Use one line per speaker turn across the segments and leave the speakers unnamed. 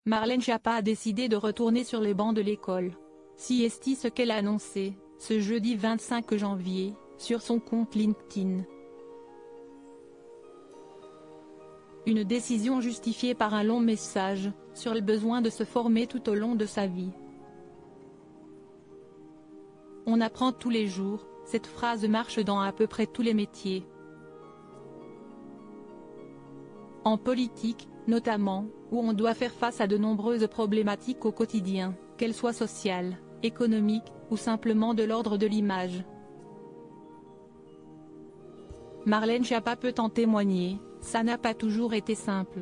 Marlène Schiappa a décidé de retourner sur les bancs de l'école. C'est ce qu'elle a annoncé, ce jeudi 25 janvier, sur son compte LinkedIn. Une décision justifiée par un long message, sur le besoin de se former tout au long de sa vie. On apprend tous les jours, cette phrase marche dans à peu près tous les métiers. En politique, notamment, où on doit faire face à de nombreuses problématiques au quotidien, qu'elles soient sociales, économiques, ou simplement de l'ordre de l'image. Marlène Schiappa peut en témoigner, ça n'a pas toujours été simple.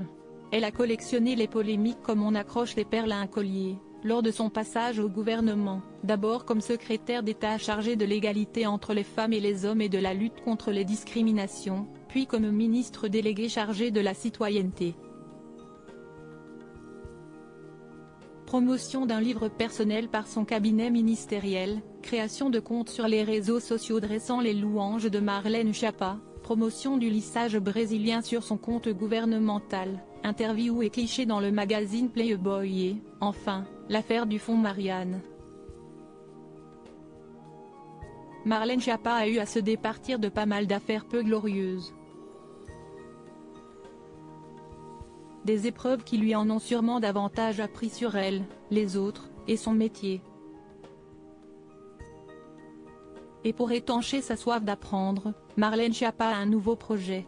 Elle a collectionné les polémiques comme on accroche les perles à un collier, lors de son passage au gouvernement, d'abord comme secrétaire d'État chargé de l'égalité entre les femmes et les hommes et de la lutte contre les discriminations, puis comme ministre délégué chargé de la citoyenneté. Promotion d'un livre personnel par son cabinet ministériel, création de comptes sur les réseaux sociaux dressant les louanges de Marlène Schiappa, promotion du lissage brésilien sur son compte gouvernemental, interview et clichés dans le magazine Playboy et, enfin, l'affaire du fonds Marianne. Marlène Schiappa a eu à se départir de pas mal d'affaires peu glorieuses. Des épreuves qui lui en ont sûrement davantage appris sur elle, les autres, et son métier. Et pour étancher sa soif d'apprendre, Marlène Schiappa a un nouveau projet.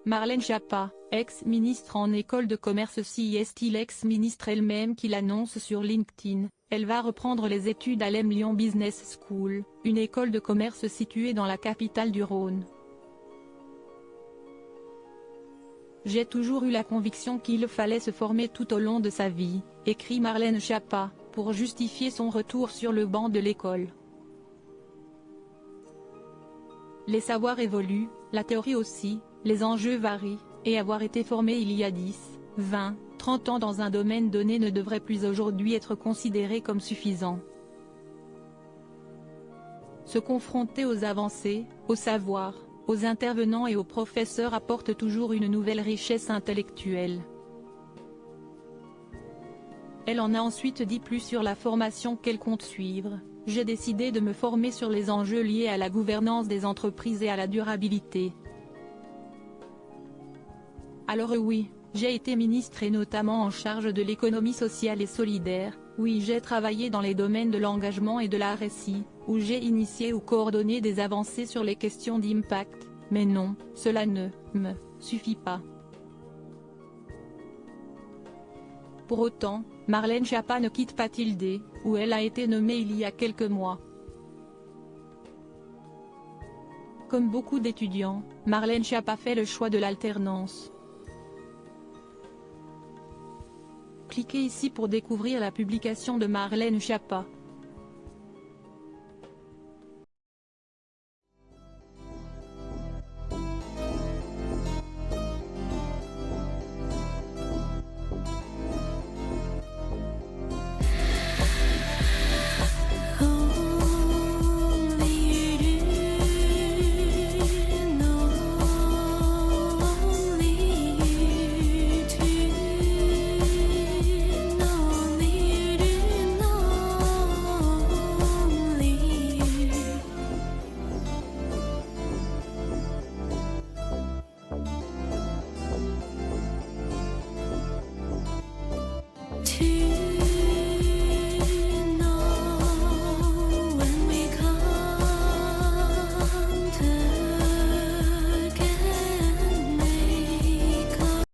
Marlène Schiappa, ex-ministre en école de commerce, c'est l'ex-ministre elle-même qui l'annonce sur LinkedIn, elle va reprendre les études à l'EM Lyon Business School, une école de commerce située dans la capitale du Rhône. J'ai toujours eu la conviction qu'il fallait se former tout au long de sa vie, écrit Marlène Schiappa, pour justifier son retour sur le banc de l'école. Les savoirs évoluent, la théorie aussi, les enjeux varient, et avoir été formé il y a 10, 20, 30 ans dans un domaine donné ne devrait plus aujourd'hui être considéré comme suffisant. Se confronter aux avancées, au savoir, aux intervenants et aux professeurs apporte toujours une nouvelle richesse intellectuelle. Elle en a ensuite dit plus sur la formation qu'elle compte suivre. J'ai décidé de me former sur les enjeux liés à la gouvernance des entreprises et à la durabilité. Alors oui, j'ai été ministre et notamment en charge de l'économie sociale et solidaire, oui j'ai travaillé dans les domaines de l'engagement et de la RSI, où j'ai initié ou coordonné des avancées sur les questions d'impact, mais non, cela ne me suffit pas. Pour autant, Marlène Schiappa ne quitte pas Tilde, où elle a été nommée il y a quelques mois. Comme beaucoup d'étudiants, Marlène Schiappa fait le choix de l'alternance. Cliquez ici pour découvrir la publication de Marlène Schiappa.